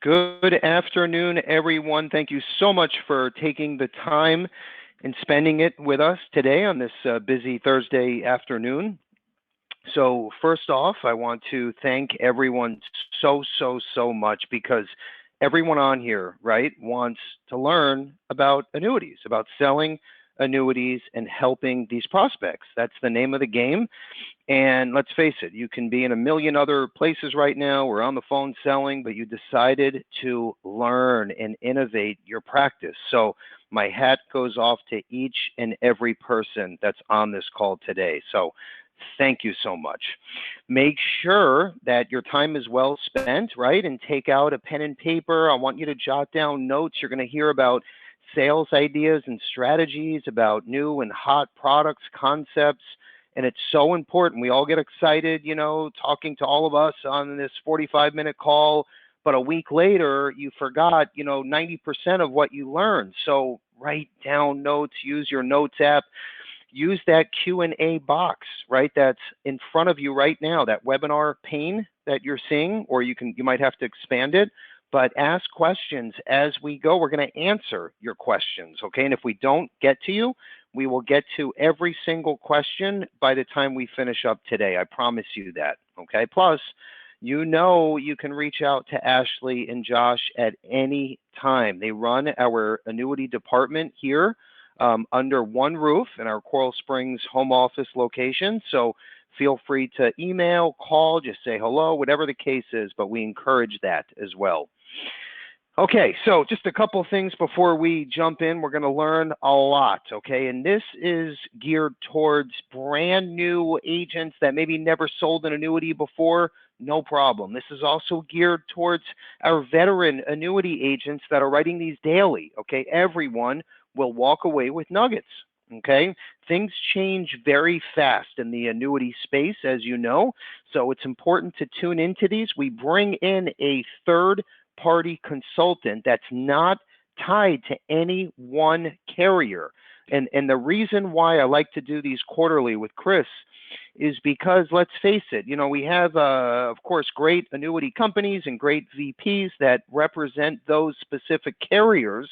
Good afternoon, everyone. Thank you so much for taking the time and spending it with us today on this busy Thursday afternoon. So first off, I want to thank everyone so much because everyone on here, right, wants to learn about annuities, about selling annuities and helping these prospects. That's the name of the game. And let's face it, you can be in a million other places right now or on the phone selling, but you decided to learn and innovate your practice. So my hat goes off to each and every person that's on this call today. So thank you so much. Make sure that your time is well spent, right? And take out a pen and paper. I want you to jot down notes. You're going to hear about sales ideas and strategies, about new and hot products, concepts. And it's so important. We all get excited, talking to all of us on this 45-minute call. But a week later, you forgot, 90% of what you learned. So write down notes, use your notes app. Use that Q&A box, right? That's in front of you right now, that webinar pane that you're seeing, or you might have to expand it, but ask questions as we go. We're going to answer your questions, okay? And if we don't get to you, we will get to every single question by the time we finish up today. I promise you that, okay? Plus, you can reach out to Ashley and Josh at any time. They run our annuity department here under one roof in our Coral Springs home office location. So feel free to email, call, just say hello, whatever the case is, but we encourage that as well. Okay, so just a couple things before we jump in. We're going to learn a lot, okay? And this is geared towards brand new agents that maybe never sold an annuity before. No problem. This is also geared towards our veteran annuity agents that are writing these daily, okay? Everyone will walk away with nuggets, okay? Things change very fast in the annuity space, as you know, so it's important to tune into these. We bring in a third-party consultant that's not tied to any one carrier. And the reason why I like to do these quarterly with Chris is because, let's face it, we have, of course, great annuity companies and great VPs that represent those specific carriers,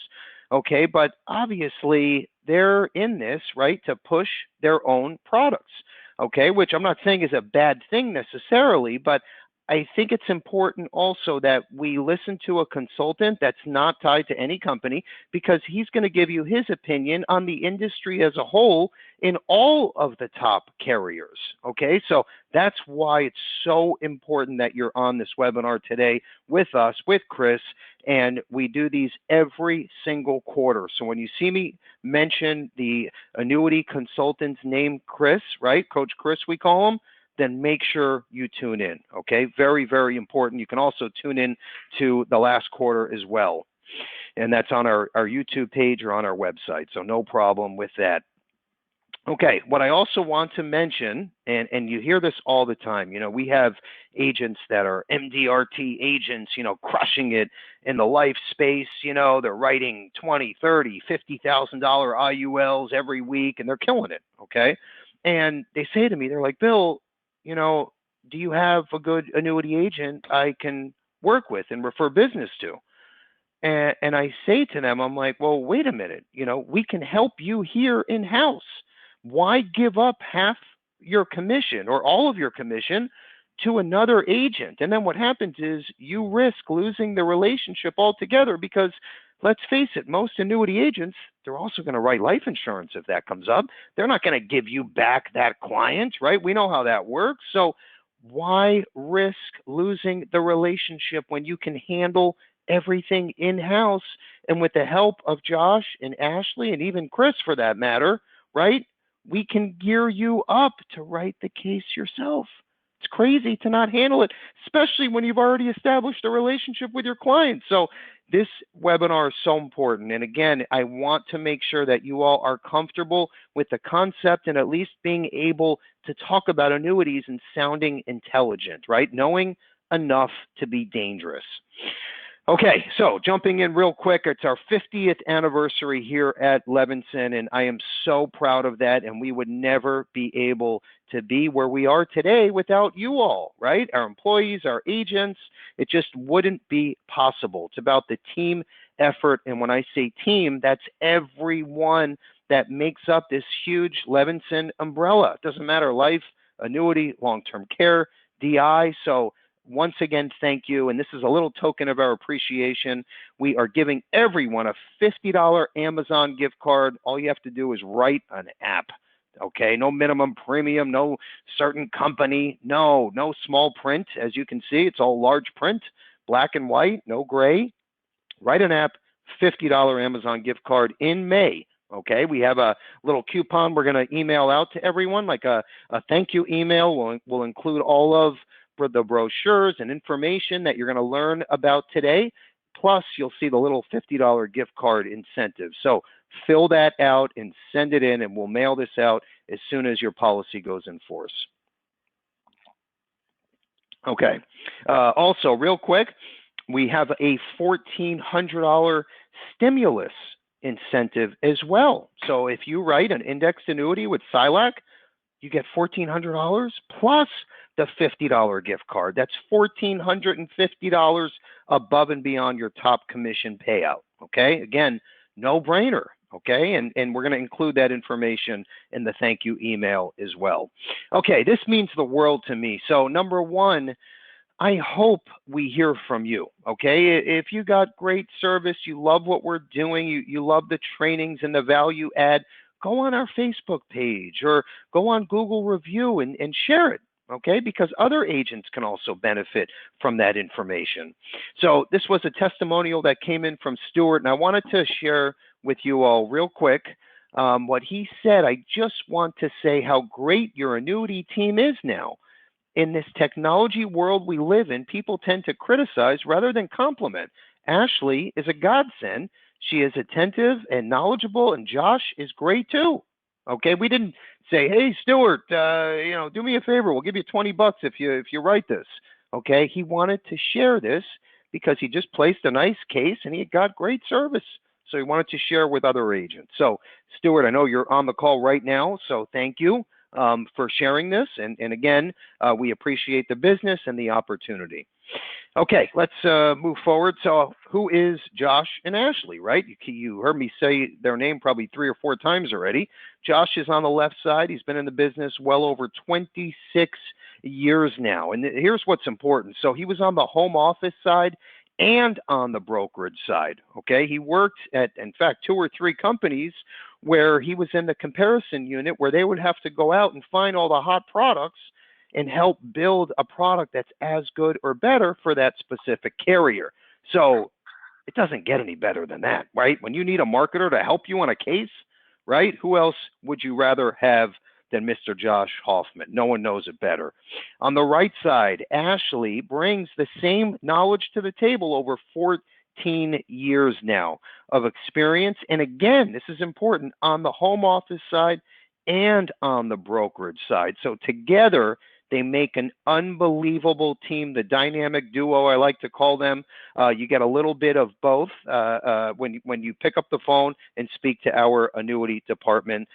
okay, but obviously they're in this, right, to push their own products, okay, which I'm not saying is a bad thing necessarily, but I think it's important also that we listen to a consultant that's not tied to any company, because he's going to give you his opinion on the industry as a whole in all of the top carriers, okay? So that's why it's so important that you're on this webinar today with us, with Chris, and we do these every single quarter. So when you see me mention the annuity consultant's name, Chris, right? Coach Chris, we call him, then make sure you tune in, okay? Very, very important. You can also tune in to the last quarter as well. And that's on our YouTube page or on our website, so no problem with that. Okay, what I also want to mention, and you hear this all the time, we have agents that are MDRT agents, crushing it in the life space, they're writing $20, $30, $50,000 IULs every week, and they're killing it, okay? And they say to me, they're like, Bill, do you have a good annuity agent I can work with and refer business to? And I say to them, I'm like, well, wait a minute, we can help you here in-house. Why give up half your commission or all of your commission to another agent? And then what happens is you risk losing the relationship altogether, because let's face it, most annuity agents, they're also going to write life insurance if that comes up. They're not going to give you back that client, right? We know how that works. So why risk losing the relationship when you can handle everything in-house? And with the help of Josh and Ashley, and even Chris for that matter, right, we can gear you up to write the case yourself. It's crazy to not handle it, especially when you've already established a relationship with your client. So this webinar is so important. And again, I want to make sure that you all are comfortable with the concept and at least being able to talk about annuities and sounding intelligent, right? Knowing enough to be dangerous. Okay, so jumping in real quick, it's our 50th anniversary here at Levinson, and I am so proud of that. And we would never be able to be where we are today without you all, right? Our employees, our agents, it just wouldn't be possible. It's about the team effort. And when I say team, that's everyone that makes up this huge Levinson umbrella. It doesn't matter, life, annuity, long-term care, DI. So once again, thank you. And this is a little token of our appreciation. We are giving everyone a $50 Amazon gift card. All you have to do is write an app. Okay, no minimum premium, no certain company, no small print. As you can see, it's all large print, black and white, no gray. Write an app, $50 Amazon gift card in May. Okay, we have a little coupon we're going to email out to everyone, like a thank you email. We'll include all of the brochures and information that you're going to learn about today. Plus, you'll see the little $50 gift card incentive. So fill that out and send it in, and we'll mail this out as soon as your policy goes in force. Okay. Also, real quick, we have a $1,400 stimulus incentive as well. So if you write an indexed annuity with SILAC, you get $1,400 plus the $50 gift card. That's $1,450 above and beyond your top commission payout. Okay, again, no brainer. Okay, and we're going to include that information in the thank you email as well. Okay, this means the world to me. So number one, I hope we hear from you, okay? If you got great service, you love what we're doing, you love the trainings and the value add, go on our Facebook page or go on Google Review and share it, okay? Because other agents can also benefit from that information. So this was a testimonial that came in from Stuart, and I wanted to share with you all real quick what he said. I just want to say how great your annuity team is now. In this technology world we live in, people tend to criticize rather than compliment. Ashley is a godsend. She is attentive and knowledgeable, and Josh is great too. Okay, we didn't say, "Hey, Stuart, do me a favor. We'll give you $20 if you write this." Okay, he wanted to share this because he just placed a nice case and he got great service, so he wanted to share with other agents. So, Stuart, I know you're on the call right now, so thank you for sharing this. And again, we appreciate the business and the opportunity. Okay, let's move forward. So who is Josh and Ashley, right? You heard me say their name probably 3 or 4 times already. Josh is on the left side. He's been in the business well over 26 years now. And here's what's important. So he was on the home office side and on the brokerage side, okay? He worked at, in fact, 2 or 3 companies where he was in the comparison unit where they would have to go out and find all the hot products and help build a product that's as good or better for that specific carrier. So it doesn't get any better than that, right? When you need a marketer to help you on a case, right? Who else would you rather have than Mr. Josh Hoffman? No one knows it better. On the right side, Ashley brings the same knowledge to the table, over 14 years now of experience. And again, this is important, on the home office side and on the brokerage side. So together, they make an unbelievable team, the dynamic duo, I like to call them. You get a little bit of both when you pick up the phone and speak to our annuity department.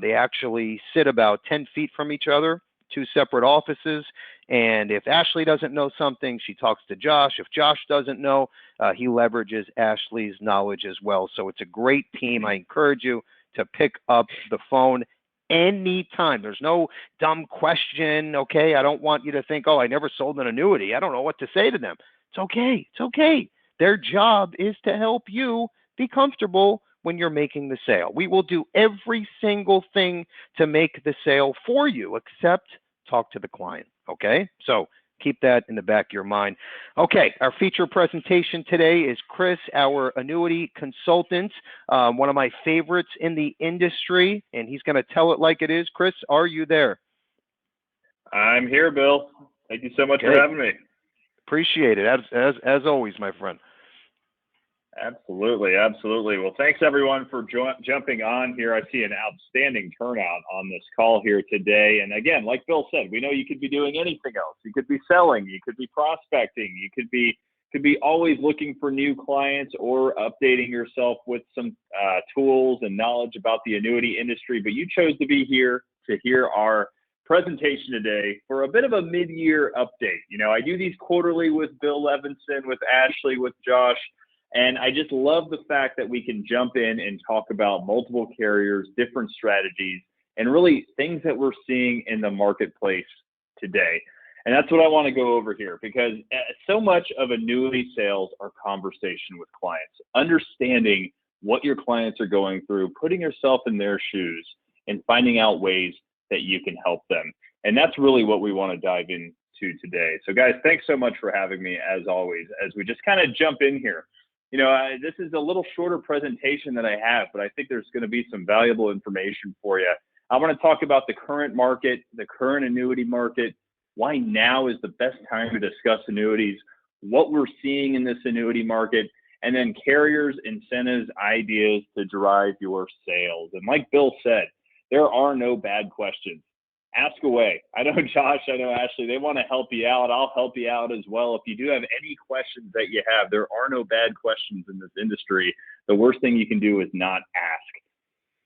They actually sit about 10 feet from each other, 2 separate offices. And if Ashley doesn't know something, she talks to Josh. If Josh doesn't know, he leverages Ashley's knowledge as well. So it's a great team. I encourage you to pick up the phone anytime. There's no dumb question, okay? I don't want you to think, oh, I never sold an annuity. I don't know what to say to them. It's okay. It's okay. Their job is to help you be comfortable when you're making the sale. We will do every single thing to make the sale for you, except talk to the client, okay? So keep that in the back of your mind. Okay, our feature presentation today is Chris, our annuity consultant, one of my favorites in the industry, and he's going to tell it like it is. Chris, are you there? I'm here, Bill. Thank you so much for having me. Appreciate it, as always, my friend. Absolutely, absolutely. Well, thanks everyone for jumping on here. I see an outstanding turnout on this call here today. And again, like Bill said, we know you could be doing anything else. You could be selling, you could be prospecting, you could be could be always looking for new clients or updating yourself with some tools and knowledge about the annuity industry, but you chose to be here to hear our presentation today for a bit of a mid-year update. You know, I do these quarterly with Bill Levinson, with Ashley, with Josh, and I just love the fact that we can jump in and talk about multiple carriers, different strategies, and really things that we're seeing in the marketplace today. And that's what I want to go over here, because so much of annuity sales are conversation with clients, understanding what your clients are going through, putting yourself in their shoes, and finding out ways that you can help them. And that's really what we want to dive into today. So guys, thanks so much for having me, as always, as we just kind of jump in here. You know, this is a little shorter presentation that I have, but I think there's going to be some valuable information for you. I want to talk about the current market, the current annuity market, why now is the best time to discuss annuities, what we're seeing in this annuity market, and then carriers, incentives, ideas to drive your sales. And like Bill said, there are no bad questions. Ask away. I know Josh, I know Ashley, they want to help you out. I'll help you out as well. If you do have any questions that you have, there are no bad questions in this industry. The worst thing you can do is not ask.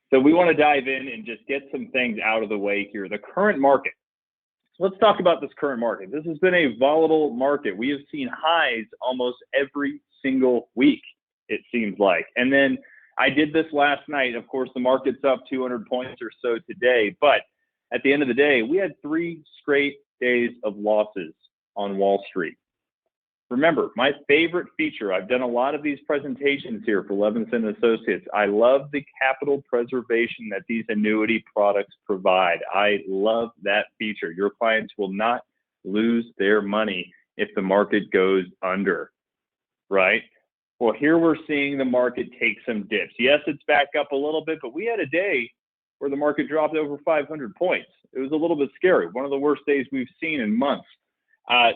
So we want to dive in and just get some things out of the way here. The current market. So let's talk about this current market. This has been a volatile market. We have seen highs almost every single week, it seems like. And then I did this last night. Of course, the market's up 200 points or so today. But at the end of the day, we had 3 straight days of losses on Wall Street. Remember, my favorite feature, I've done a lot of these presentations here for Levinson Associates. I love the capital preservation that these annuity products provide. I love that feature. Your clients will not lose their money if the market goes under, right? Well, here we're seeing the market take some dips. Yes, it's back up a little bit, but we had a day where the market dropped over 500 points. It was a little bit scary. One of the worst days we've seen in months.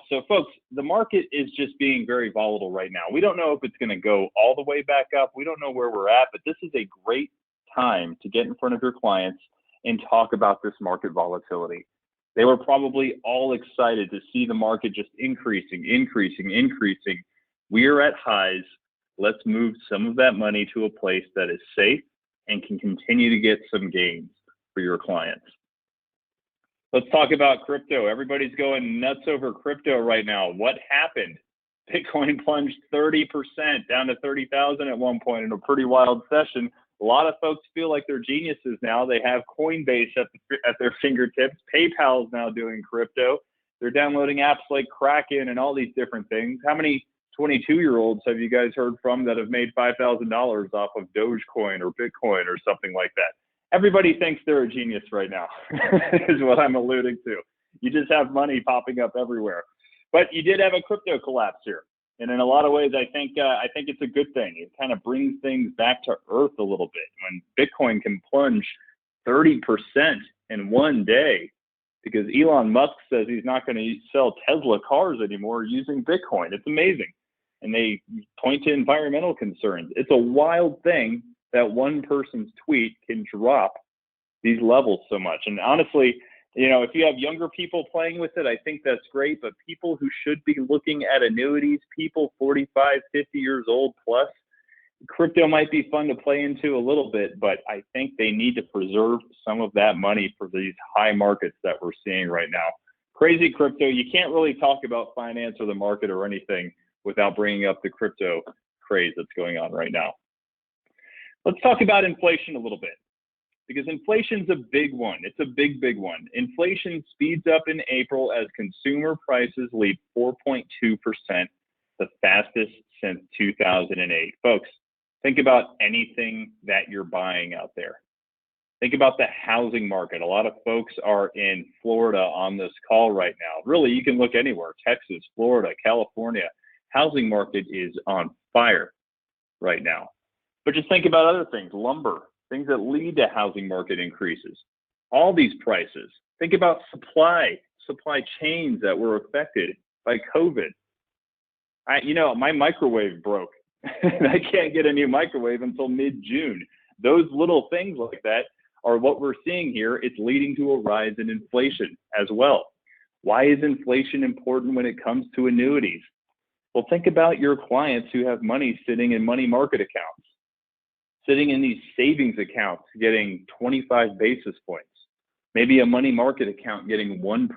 So folks, the market is just being very volatile right now. We don't know if it's going to go all the way back up. We don't know where we're at, but this is a great time to get in front of your clients and talk about this market volatility. They were probably all excited to see the market just increasing. We are at highs. Let's move some of that money to a place that is safe and can continue to get some gains for your clients. Let's talk about crypto. Everybody's going nuts over crypto right now. What happened? Bitcoin plunged 30% down to 30,000 at one point in a pretty wild session. A lot of folks feel like they're geniuses now. They have Coinbase at their fingertips. PayPal is now doing crypto. They're downloading apps like Kraken and all these different things. How many 22-year-olds have you guys heard from that have made $5,000 off of Dogecoin or Bitcoin or something like that? Everybody thinks they're a genius right now, is what I'm alluding to. You just have money popping up everywhere. But you did have a crypto collapse here. And in a lot of ways, I think it's a good thing. It kind of brings things back to earth a little bit. When Bitcoin can plunge 30% in one day because Elon Musk says he's not going to sell Tesla cars anymore using Bitcoin. It's amazing. And they point to environmental concerns. It's a wild thing that one person's tweet can drop these levels so much. And honestly, you know, if you have younger people playing with it, I think that's great. But people who should be looking at annuities, people 45, 50 years old plus, crypto might be fun to play into a little bit, but I think they need to preserve some of that money for these high markets that we're seeing right now. Crazy crypto. You can't really talk about finance or the market or anything without bringing up the crypto craze that's going on right now. Let's talk about inflation a little bit, because inflation's a big one. It's a big, big one. Inflation speeds up in April as consumer prices leap 4.2%, the fastest since 2008. Folks, think about anything that you're buying out there. Think about the housing market. A lot of folks are in Florida on this call right now. Really, you can look anywhere, Texas, Florida, California. Housing market is on fire right now. But just think about other things, lumber, things that lead to housing market increases. All these prices. Think about supply chains that were affected by COVID. My microwave broke. I can't get a new microwave until mid-June. Those little things like that are what we're seeing here. It's leading to a rise in inflation as well. Why is inflation important when it comes to annuities? Well, think about your clients who have money sitting in money market accounts, sitting in these savings accounts getting 25 basis points, maybe a money market account getting 1%.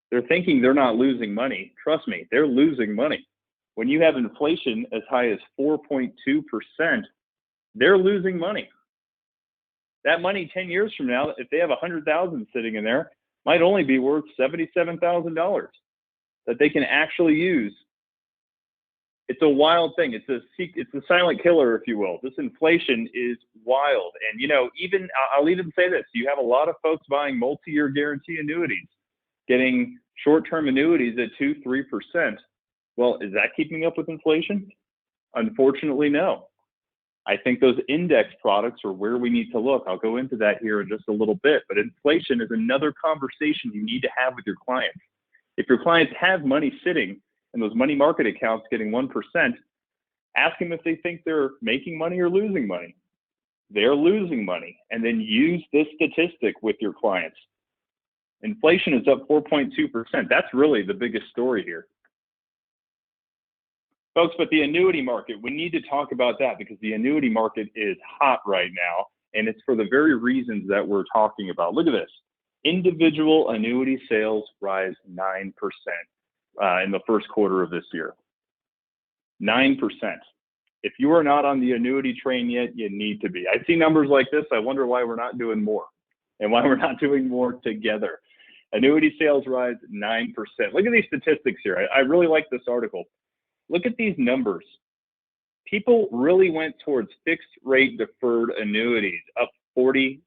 They're thinking they're not losing money. Trust me, they're losing money. When you have inflation as high as 4.2%, they're losing money. That money 10 years from now, if they have $100,000 sitting in there, might only be worth $77,000 that they can actually use. It's a wild thing. It's a silent killer, if you will. This inflation is wild. And, I'll even say this. You have a lot of folks buying multi-year guarantee annuities, getting short-term annuities at 2-3%. Well, is that keeping up with inflation? Unfortunately, no. I think those index products are where we need to look. I'll go into that here in just a little bit, but inflation is another conversation you need to have with your clients. If your clients have money sitting in those money market accounts getting 1%, ask them if they think they're making money or losing money. They're losing money, and then use this statistic with your clients. Inflation is up 4.2%. That's really the biggest story here. Folks, but the annuity market, we need to talk about that because the annuity market is hot right now, and it's for the very reasons that we're talking about. Look at this. Individual annuity sales rise 9% in the first quarter of this year. 9%. If you are not on the annuity train yet, you need to be. I see numbers like this. I wonder why we're not doing more and why we're not doing more together. Annuity sales rise 9%. Look at these statistics here. I really like this article. Look at these numbers. People really went towards fixed rate deferred annuities, up 46%.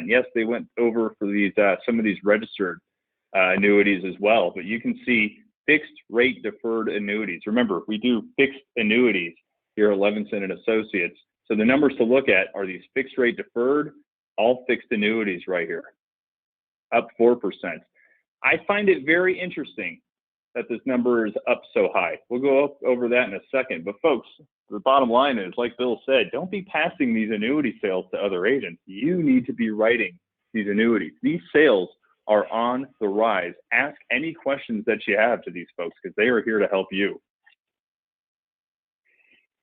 Yes, they went over for these some of these registered annuities as well, but you can see fixed rate deferred annuities. Remember, we do fixed annuities here at Levinson and Associates. So the numbers to look at are these fixed rate deferred, all fixed annuities right here, up 4%. I find it very interesting that this number is up so high. We'll go over that in a second. But folks, the bottom line is, like Bill said, don't be passing these annuity sales to other agents. You need to be writing these annuities. These sales are on the rise. Ask any questions that you have to these folks because they are here to help you.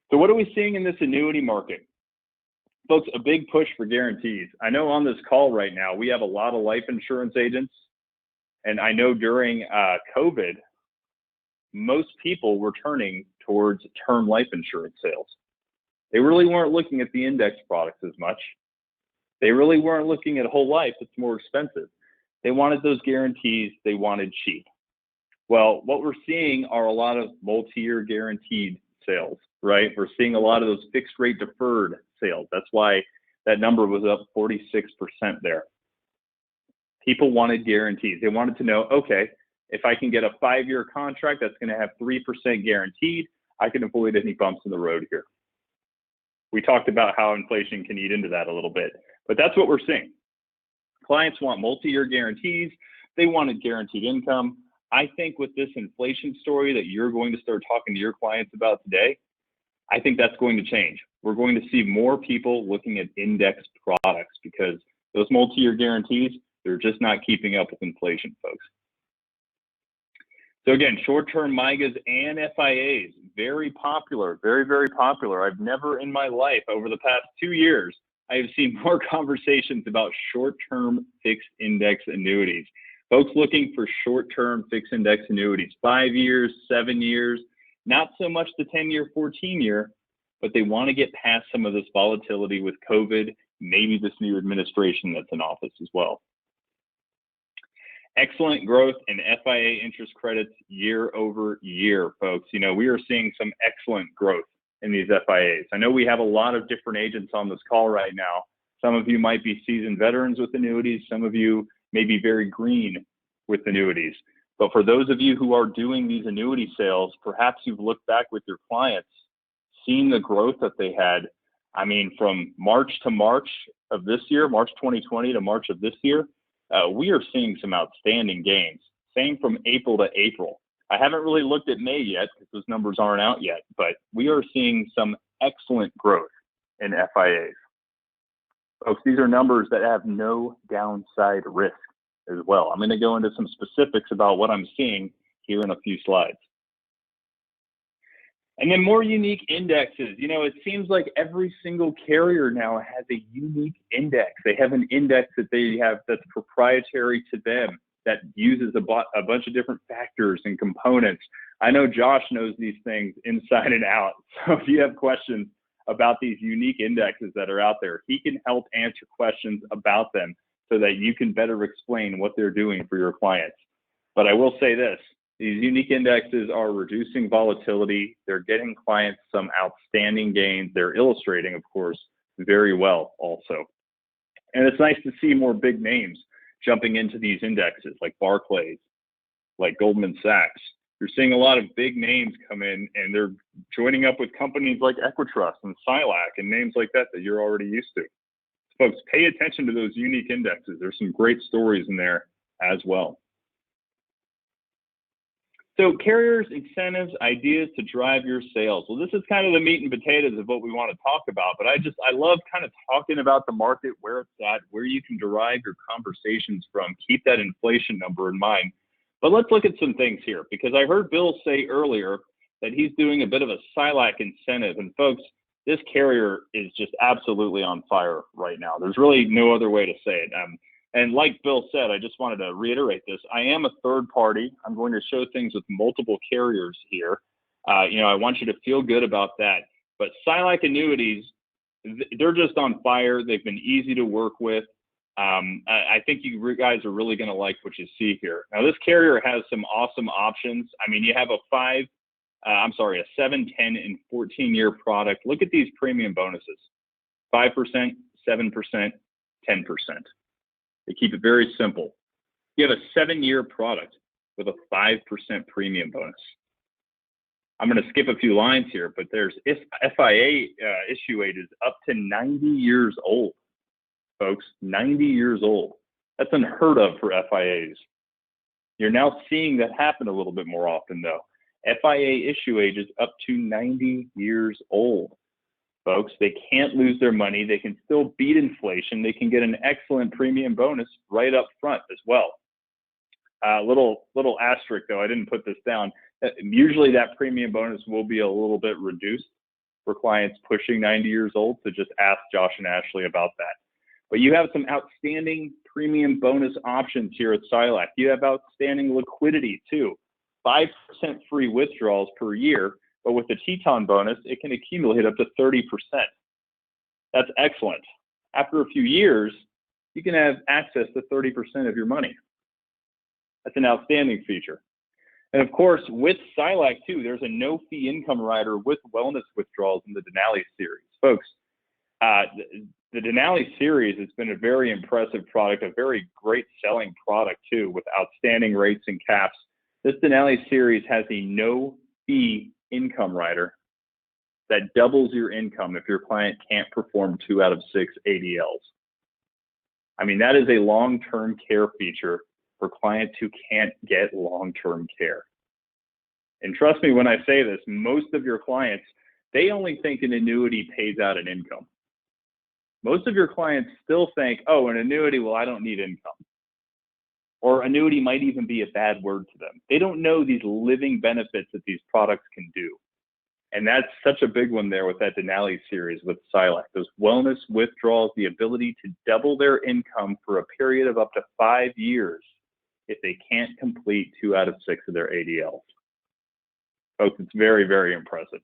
So what are we seeing in this annuity market? Folks, a big push for guarantees. I know on this call right now, we have a lot of life insurance agents. And I know during COVID, most people were turning towards term life insurance sales. They really weren't looking at the index products as much. They really weren't looking at whole life. It's more expensive. They wanted those guarantees. They wanted cheap. Well, what we're seeing are a lot of multi-year guaranteed sales, right? We're seeing a lot of those fixed rate deferred sales. That's why that number was up 46% there. People wanted guarantees. They wanted to know, okay, if I can get a 5-year contract that's going to have 3% guaranteed, I can avoid any bumps in the road here. We talked about how inflation can eat into that a little bit, but that's what we're seeing. Clients want multi-year guarantees. They wanted guaranteed income. I think with this inflation story that you're going to start talking to your clients about today, I think that's going to change. We're going to see more people looking at index products because those multi-year guarantees, they're just not keeping up with inflation, folks. So again, short-term MYGAs and FIAs, very popular, very, very popular. I've never in my life over the past 2 years, I have seen more conversations about short-term fixed index annuities. Folks looking for short-term fixed index annuities, 5 years, 7 years, not so much the 10-year, 14-year, but they want to get past some of this volatility with COVID, maybe this new administration that's in office as well. Excellent growth in FIA interest credits year over year, folks. You know, we are seeing some excellent growth in these FIAs. I know we have a lot of different agents on this call right now. Some of you might be seasoned veterans with annuities. Some of you may be very green with annuities. But for those of you who are doing these annuity sales, perhaps you've looked back with your clients, seen the growth that they had. I mean, from March to March of this year, March 2020 to March of this year, we are seeing some outstanding gains. Same from April to April. I haven't really looked at May yet because those numbers aren't out yet, but we are seeing some excellent growth in FIAs. Folks, these are numbers that have no downside risk as well. I'm going to go into some specifics about what I'm seeing here in a few slides. And then more unique indexes. You know, it seems like every single carrier now has a unique index. They have an index that they have that's proprietary to them that uses a bunch of different factors and components. I know Josh knows these things inside and out. So if you have questions about these unique indexes that are out there, he can help answer questions about them so that you can better explain what they're doing for your clients. But I will say this, these unique indexes are reducing volatility. They're getting clients some outstanding gains. They're illustrating, of course, very well also. And it's nice to see more big names jumping into these indexes like Barclays, like Goldman Sachs. You're seeing a lot of big names come in and they're joining up with companies like Equitrust and Silac and names like that that you're already used to. Folks, pay attention to those unique indexes. There's some great stories in there as well. So carriers, incentives, ideas to drive your sales. Well, this is kind of the meat and potatoes of what we want to talk about, but I love kind of talking about the market, where it's at, where you can derive your conversations from. Keep that inflation number in mind. But let's look at some things here, because I heard Bill say earlier that he's doing a bit of a Silac incentive. And folks, this carrier is just absolutely on fire right now. There's really no other way to say it. And like Bill said, I just wanted to reiterate this. I am a third party. I'm going to show things with multiple carriers here. I want you to feel good about that. But Silac annuities, they're just on fire. They've been easy to work with. I think you guys are really going to like what you see here. Now, this carrier has some awesome options. I mean, you have a 7, 10, and 14-year product. Look at these premium bonuses: 5%, 7%, 10%. They keep it very simple. You have a 7-year product with a 5% premium bonus. I'm going to skip a few lines here, but there's FIA issue age is up to 90 years old, folks. 90 years old. That's unheard of for FIAs. You're now seeing that happen a little bit more often, though. FIA issue age is up to 90 years old. Folks, they can't lose their money. They can still beat inflation. They can get an excellent premium bonus right up front as well. Little asterisk though, I didn't put this down. Usually that premium bonus will be a little bit reduced for clients pushing 90 years old. So just ask Josh and Ashley about that. But you have some outstanding premium bonus options here at Silac. You have outstanding liquidity too. 5% free withdrawals per year. But with the Teton bonus, it can accumulate up to 30%. That's excellent. After a few years, you can have access to 30% of your money. That's an outstanding feature. And of course, with Silac too, there's a no-fee income rider with wellness withdrawals in the Denali series. Folks, the Denali series has been a very impressive product, a very great selling product too, with outstanding rates and caps. This Denali series has a no-fee income rider that doubles your income if your client can't perform 2 out of 6 ADLs. I mean, that is a long-term care feature for clients who can't get long-term care. And trust me when I say this, most of your clients, they only think an annuity pays out an income. Most of your clients still think, oh, an annuity, well, I don't need income. Or annuity might even be a bad word to them. They don't know these living benefits that these products can do. And that's such a big one there with that Denali series with Silac. Those wellness withdrawals, the ability to double their income for a period of up to 5 years if they can't complete 2 out of 6 of their ADLs. Folks, it's very, very impressive.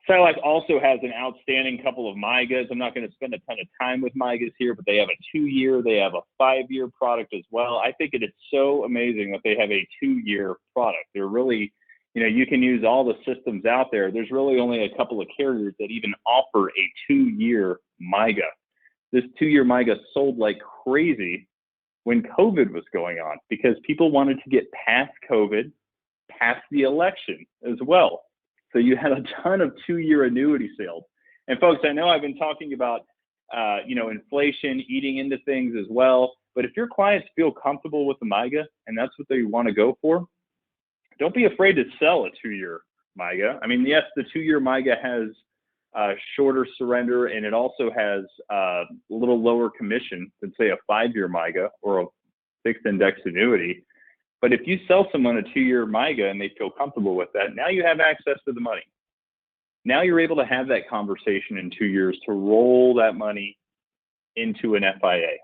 Silac also has an outstanding couple of MIGAs. I'm not going to spend a ton of time with MIGAs here, but they have a 2-year, they have a 5-year product as well. I think it is so amazing that they have a 2-year product. They're really, you can use all the systems out there. There's really only a couple of carriers that even offer a 2-year MIGA. This 2-year MIGA sold like crazy when COVID was going on because people wanted to get past COVID, past the election as well. So you had a ton of 2-year annuity sales. And folks, I know I've been talking about, inflation eating into things as well. But if your clients feel comfortable with the MIGA and that's what they want to go for, don't be afraid to sell a 2-year MIGA. I mean, yes, the 2-year MIGA has shorter surrender and it also has a little lower commission than say a 5-year MIGA or a fixed index annuity. But if you sell someone a 2-year MIGA and they feel comfortable with that, now you have access to the money. Now you're able to have that conversation in 2 years to roll that money into an FIA.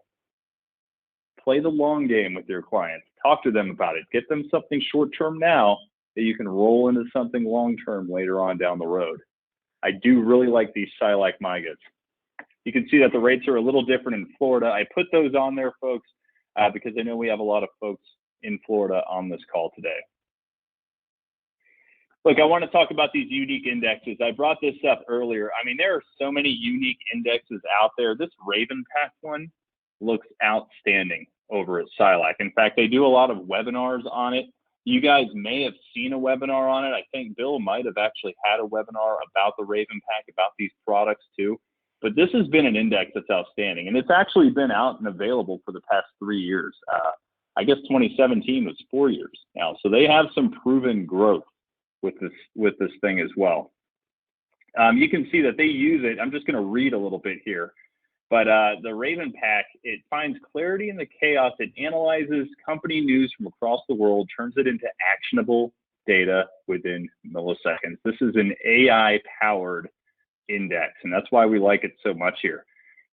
Play the long game with your clients. Talk to them about it. Get them something short-term now that you can roll into something long-term later on down the road. I do really like these SILAC MIGAs. You can see that the rates are a little different in Florida. I put those on there, folks, because I know we have a lot of folks in Florida on this call today. Look, I want to talk about these unique indexes. I brought this up earlier. I mean, there are so many unique indexes out there. This Raven Pack one looks outstanding over at SILAC. In fact, they do a lot of webinars on it. You guys may have seen a webinar on it. I think Bill might have actually had a webinar about the Raven Pack, about these products too. But this has been an index that's outstanding, and it's actually been out and available for the past 3 years. I guess 2017 was 4 years now, so they have some proven growth with this thing as well. You can see that they use it. I'm just going to read a little bit here, but the Raven Pack, it finds clarity in the chaos. It analyzes company news from across the world, turns it into actionable data within milliseconds. This is an AI-powered index, and that's why we like it so much here.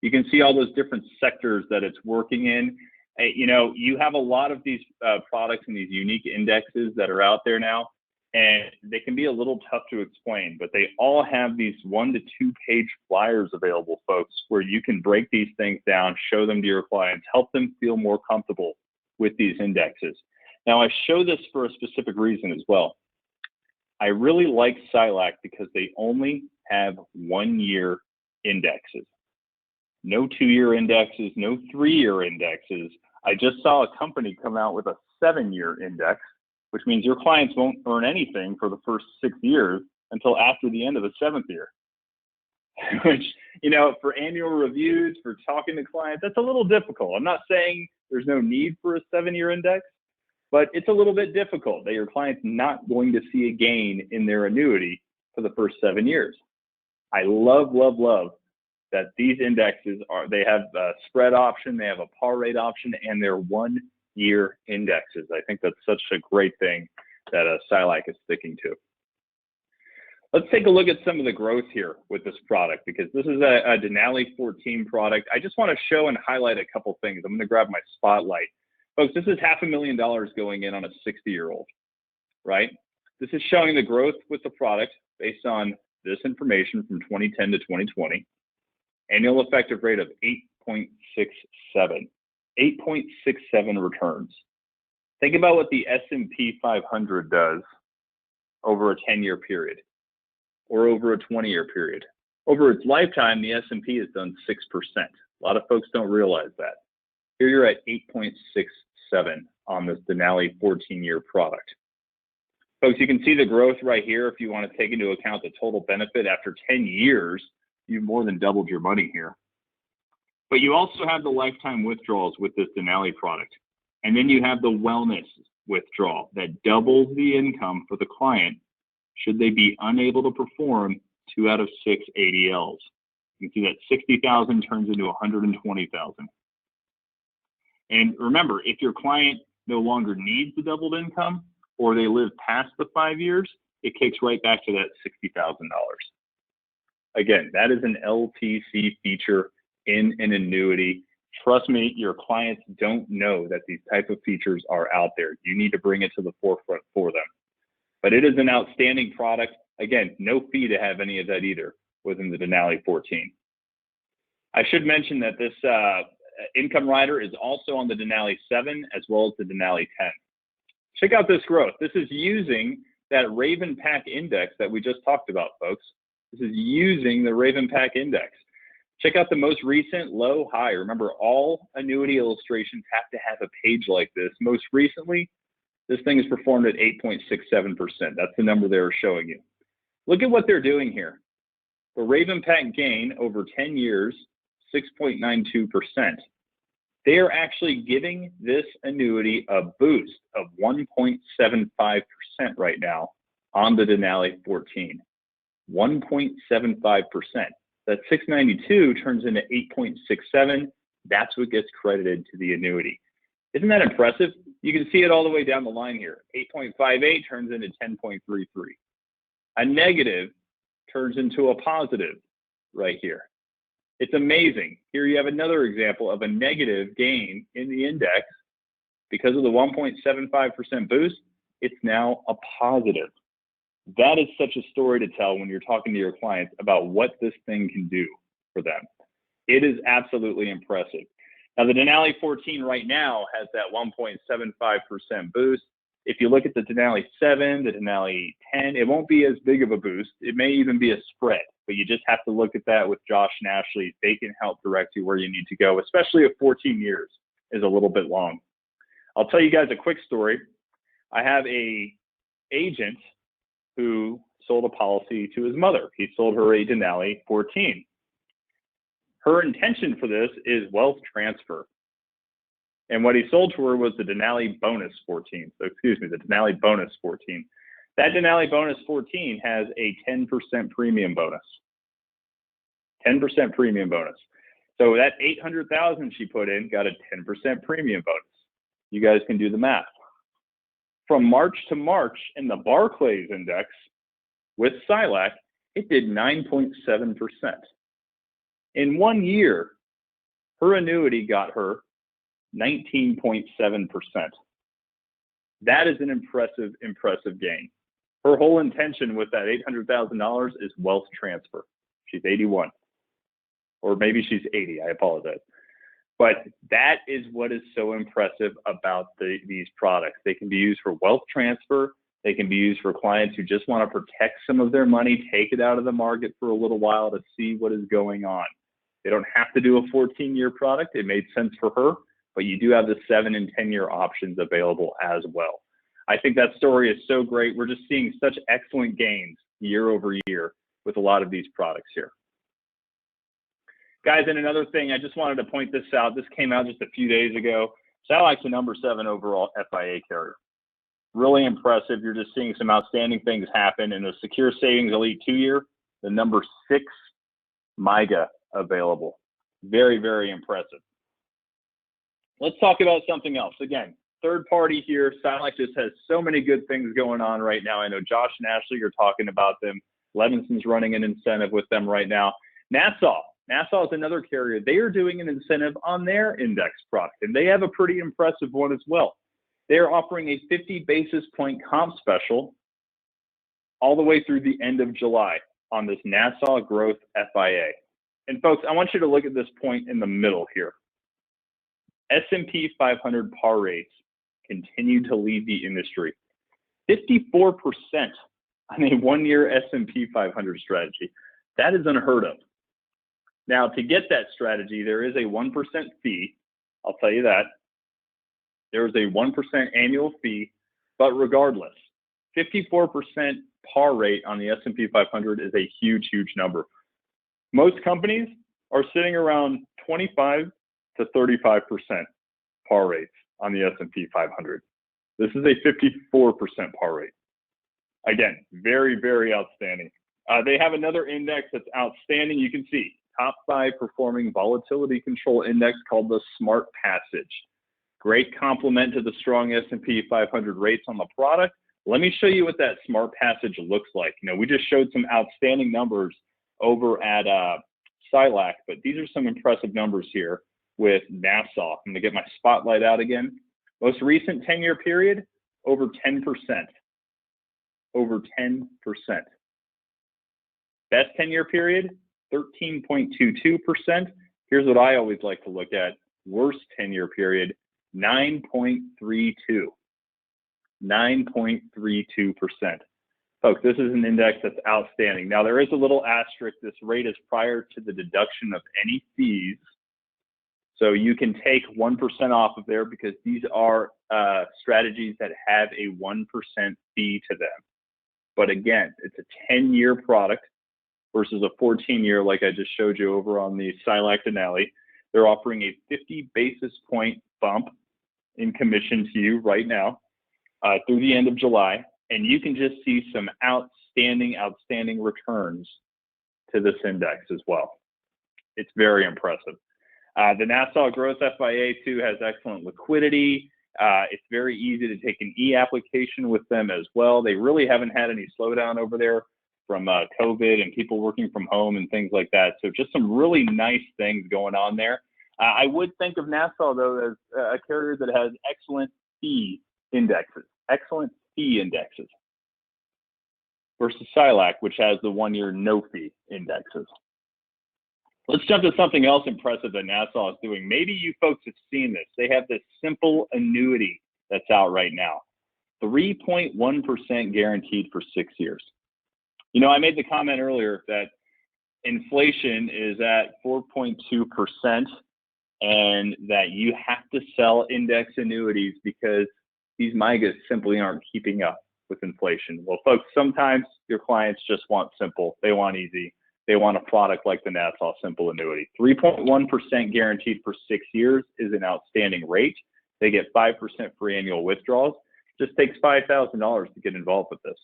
You can see all those different sectors that it's working in. You know, you have a lot of these products and these unique indexes that are out there now, and they can be a little tough to explain, but they all have these 1 to 2 page flyers available, folks, where you can break these things down, show them to your clients, help them feel more comfortable with these indexes. Now, I show this for a specific reason as well. I really like SILAC because they only have 1-year indexes. No 2-year indexes, no 3-year indexes. I just saw a company come out with a 7-year index, which means your clients won't earn anything for the first 6 years until after the end of the 7th year. Which, you know, for annual reviews, for talking to clients, that's a little difficult. I'm not saying there's no need for a 7-year index, but it's a little bit difficult that your client's not going to see a gain in their annuity for the first 7 years. I love, love, love that these indexes they have a spread option, they have a par rate option, and they're 1-year indexes. I think that's such a great thing that SILAC is sticking to. Let's take a look at some of the growth here with this product, because this is a Denali 14 product. I just want to show and highlight a couple things. I'm going to grab my spotlight. Folks, this is $500,000 going in on a 60-year-old, right? This is showing the growth with the product based on this information from 2010 to 2020. Annual effective rate of 8.67. 8.67 returns. Think about what the S&P 500 does over a 10-year period or over a 20-year period. Over its lifetime, the S&P has done 6%. A lot of folks don't realize that. Here you're at 8.67 on this Denali 14-year product. Folks, you can see the growth right here. If you want to take into account the total benefit after 10 years, you've more than doubled your money here. But you also have the lifetime withdrawals with this Denali product. And then you have the wellness withdrawal that doubles the income for the client should they be unable to perform 2 out of 6 ADLs. You can see that 60,000 turns into 120,000. And remember, if your client no longer needs the doubled income or they live past the 5 years, it kicks right back to that $60,000. Again, that is an LTC feature in an annuity. Trust me, your clients don't know that these type of features are out there. You need to bring it to the forefront for them. But it is an outstanding product. Again, no fee to have any of that either within the Denali 14. I should mention that this income rider is also on the Denali 7 as well as the Denali 10. Check out this growth. This is using that Raven Pack index that we just talked about, folks. This is using the Raven Pack index. Check out the most recent low high. Remember, all annuity illustrations have to have a page like this. Most recently, this thing is performed at 8.67%. That's the number they were showing you. Look at what they're doing here. The Raven Pack gain over 10 years, 6.92%. They are actually giving this annuity a boost of 1.75% right now on the Denali 14. 1.75%. That 692 turns into 8.67. That's what gets credited to the annuity. Isn't that impressive? You can see it all the way down the line here. 8.58 turns into 10.33. A negative turns into a positive right here. It's amazing. Here you have another example of a negative gain in the index. Because of the 1.75% boost, it's now a positive. That is such a story to tell when you're talking to your clients about what this thing can do for them. It is absolutely impressive. Now, the Denali 14 right now has that 1.75% boost. If you look at the Denali 7, the Denali 10, it won't be as big of a boost. It may even be a spread, but you just have to look at that with Josh and Ashley. They can help direct you where you need to go, especially if 14 years is a little bit long. I'll tell you guys a quick story. I have a agent who sold a policy to his mother. He sold her a Denali 14. Her intention for this is wealth transfer. And what he sold to her was the Denali bonus 14. So excuse me, the Denali bonus 14. That Denali bonus 14 has a 10% premium bonus. 10% premium bonus. So that 800,000 she put in got a 10% premium bonus. You guys can do the math. From March to March in the Barclays index with SILAC, it did 9.7%. In 1 year, her annuity got her 19.7%. That is an impressive gain. Her whole intention with that $800,000 is wealth transfer. She's 81, or maybe she's 80. I apologize. But that is what is so impressive about these products. They can be used for wealth transfer. They can be used for clients who just want to protect some of their money, take it out of the market for a little while to see what is going on. They don't have to do a 14-year product. It made sense for her, but you do have the 7 and 10-year options available as well. I think that story is so great. We're just seeing such excellent gains year over year with a lot of these products here. Guys, and another thing, I just wanted to point this out. This came out just a few days ago. SILAC's the number 7 overall FIA carrier. Really impressive. You're just seeing some outstanding things happen. In the Secure Savings Elite 2-year, the number 6 MIGA available. Very, very impressive. Let's talk about something else. Again, third party here. SILAC just has so many good things going on right now. I know Josh and Ashley are talking about them. Levinson's running an incentive with them right now. Nassau is another carrier. They are doing an incentive on their index product, and they have a pretty impressive one as well. They're offering a 50 basis point comp special all the way through the end of July on this Nassau Growth FIA. And folks, I want you to look at this point in the middle here. S&P 500 par rates continue to lead the industry. 54% on a 1-year S&P 500 strategy. That is unheard of. Now, to get that strategy, there is a 1% fee. I'll tell you that. There is a 1% annual fee, but regardless, 54% par rate on the S&P 500 is a huge, huge number. Most companies are sitting around 25 to 35% par rates on the S&P 500. This is a 54% par rate. Again, very, very outstanding. They have another index that's outstanding. You can see top 5 performing volatility control index called the Smart Passage. Great complement to the strong S&P 500 rates on the product. Let me show you what that Smart Passage looks like. You know, we just showed some outstanding numbers over at SILAC, but these are some impressive numbers here with Nassau. I'm gonna get my spotlight out again. Most recent 10-year period, over 10%. Over 10%. Best 10-year period, 13.22%. Here's what I always like to look at. Worst 10-year period, 9.32. 9.32%. Folks, this is an index that's outstanding. Now, there is a little asterisk. This rate is prior to the deduction of any fees. So you can take 1% off of there because these are strategies that have a 1% fee to them. But again, it's a 10-year product versus a 14-year like I just showed you over on the SILAC Denali. They're offering a 50 basis point bump in commission to you right now through the end of July. And you can just see some outstanding returns to this index as well. It's very impressive. The Nassau Growth FIA, too, has excellent liquidity. It's very easy to take an e-application with them as well. They really haven't had any slowdown over there from COVID and people working from home and things like that. So just some really nice things going on there. I would think of Nassau, though, as a carrier that has excellent fee indexes, versus SILAC, which has the 1-year no fee indexes. Let's jump to something else impressive that Nassau is doing. Maybe you folks have seen this. They have this simple annuity that's out right now, 3.1% guaranteed for 6 years. You know, I made the comment earlier that inflation is at 4.2% and that you have to sell index annuities because these MIGAs simply aren't keeping up with inflation. Well, folks, sometimes your clients just want simple. They want easy. They want a product like the Nassau Simple Annuity. 3.1% guaranteed for 6 years is an outstanding rate. They get 5% free annual withdrawals. Just takes $5,000 to get involved with this.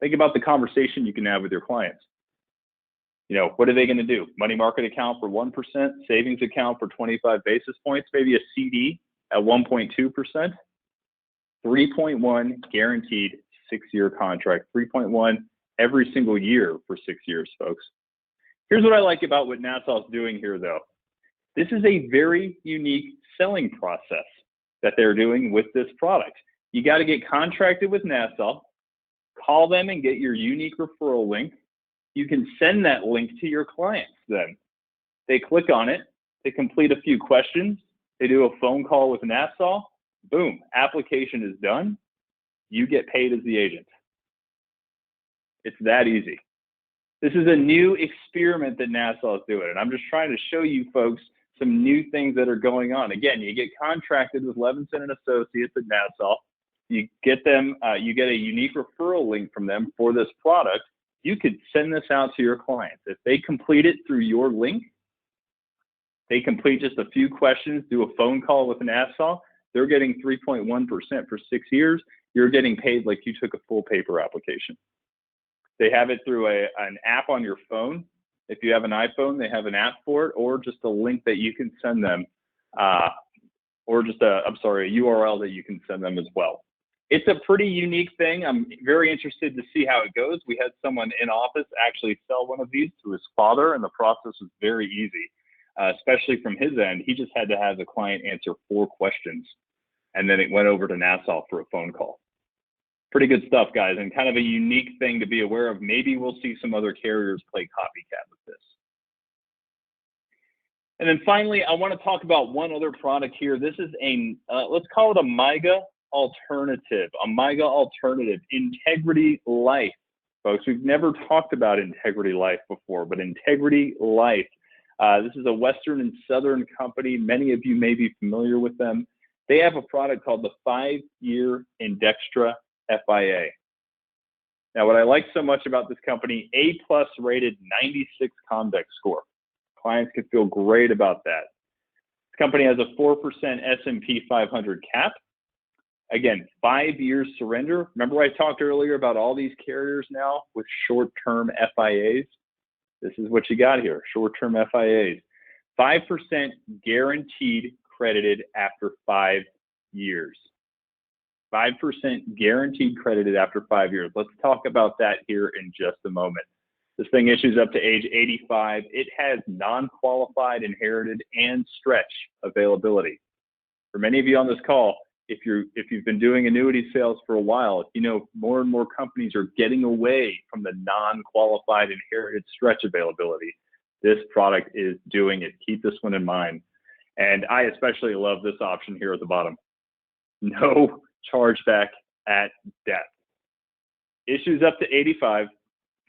Think about the conversation you can have with your clients. You know, what are they going to do? Money market account for 1%, savings account for 25 basis points, maybe a CD at 1.2%. 3.1 guaranteed 6-year contract, 3.1 every single year for 6 years, folks. Here's what I like about what Nassau's doing here, though. This is a very unique selling process that they're doing with this product. You got to get contracted with Nassau, call them and get your unique referral link. You can send that link to your clients then. They click on it, they complete a few questions, they do a phone call with Nassau, boom, application is done. You get paid as the agent. It's that easy. This is a new experiment that Nassau is doing, and I'm just trying to show you folks some new things that are going on. Again, you get contracted with Levinson and Associates at Nassau. You get them, you get a unique referral link from them for this product. You could send this out to your clients. If they complete it through your link, they complete just a few questions, do a phone call with Nassau, they're getting 3.1% for 6 years. You're getting paid like you took a full paper application. They have it through an app on your phone. If you have an iPhone, they have an app for it, or just a link that you can send them, or just a URL that you can send them as well. It's a pretty unique thing. I'm very interested to see how it goes. We had someone in office actually sell one of these to his father, and the process was very easy, especially from his end. He just had to have the client answer 4 questions, and then it went over to Nassau for a phone call. Pretty good stuff, guys, and kind of a unique thing to be aware of. Maybe we'll see some other carriers play copycat with this. And then finally, I want to talk about one other product here. This is a, let's call it a MIGA alternative, Integrity Life. Folks, we've never talked about Integrity Life before, but Integrity Life, this is a Western and Southern company. Many of you may be familiar with them. They have a product called the 5-year Indextra FIA. Now, what I like so much about this company, A+ rated 96 Comdex score. Clients can feel great about that. This company has a 4% S&P 500 cap. Again, 5 years surrender. Remember I talked earlier about all these carriers now with short-term FIAs? This is what you got here, short-term FIAs. 5% guaranteed credited after 5 years. 5% guaranteed credited after 5 years. Let's talk about that here in just a moment. This thing issues up to age 85. It has non-qualified, inherited, and stretch availability. For many of you on this call, if you've been doing annuity sales for a while, you know more and more companies are getting away from the non-qualified, inherited, stretch availability. This product is doing it. Keep this one in mind. And I especially love this option here at the bottom. No chargeback at death. Issues up to 85,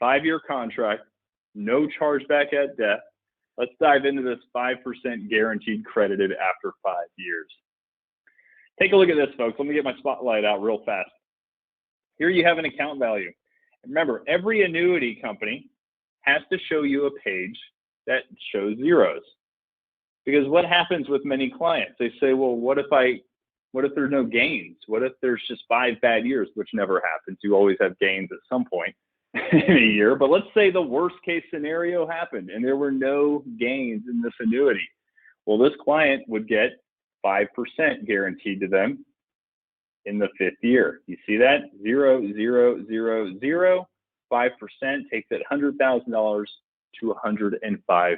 5-year contract, no chargeback at death. Let's dive into this 5% guaranteed credited after 5 years. Take a look at this, folks. Let me get my spotlight out real fast. Here you have an account value. Remember, every annuity company has to show you a page that shows zeros. Because what happens with many clients? They say, well, what if there's no gains? What if there's just 5 bad years, which never happens? You always have gains at some point in a year. But let's say the worst case scenario happened and there were no gains in this annuity. Well, this client would get 5% guaranteed to them in the 5th year. You see that? 0, 0, 0, 0. 5% takes that $100,000 to 105%.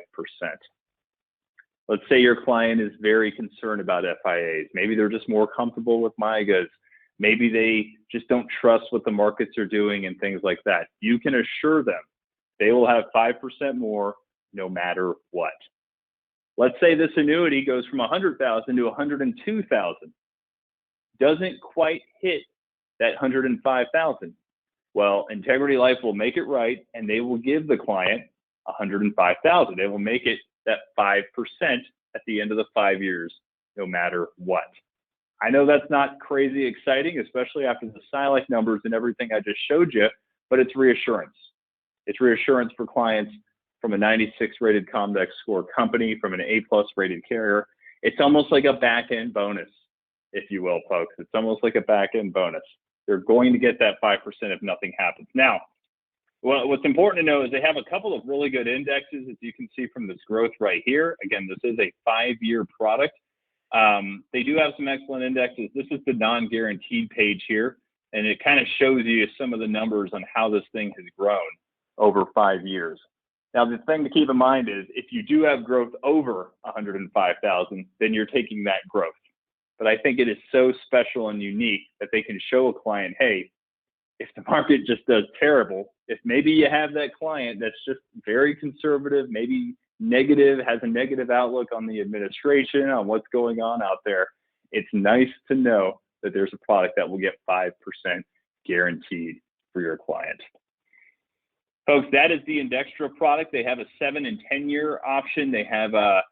Let's say your client is very concerned about FIAs. Maybe they're just more comfortable with MYGAs. Maybe they just don't trust what the markets are doing and things like that. You can assure them they will have 5% more no matter what. Let's say this annuity goes from 100,000 to 102,000. Doesn't quite hit that 105,000. Well, Integrity Life will make it right, and they will give the client 105,000. They will make it that 5% at the end of the 5 years, no matter what. I know that's not crazy exciting, especially after the SILAC numbers and everything I just showed you, but it's reassurance. It's reassurance for clients from a 96 rated Comdex score company, from an A+ rated carrier. It's almost like a back-end bonus, if you will, folks. It's almost like a back-end bonus. They're going to get that 5% if nothing happens. Now, well, what's important to know is they have a couple of really good indexes, as you can see from this growth right here. Again, this is a 5-year product. They do have some excellent indexes. This is the non-guaranteed page here, and it kind of shows you some of the numbers on how this thing has grown over 5 years. Now, the thing to keep in mind is if you do have growth over 105,000, then you're taking that growth. But I think it is so special and unique that they can show a client, hey, if the market just does terrible, if maybe you have that client that's just very conservative, maybe negative, has a negative outlook on the administration, on what's going on out there, it's nice to know that there's a product that will get 5% guaranteed for your client. Folks, that is the Indextra product. They have a 7 and 10 year option. They have a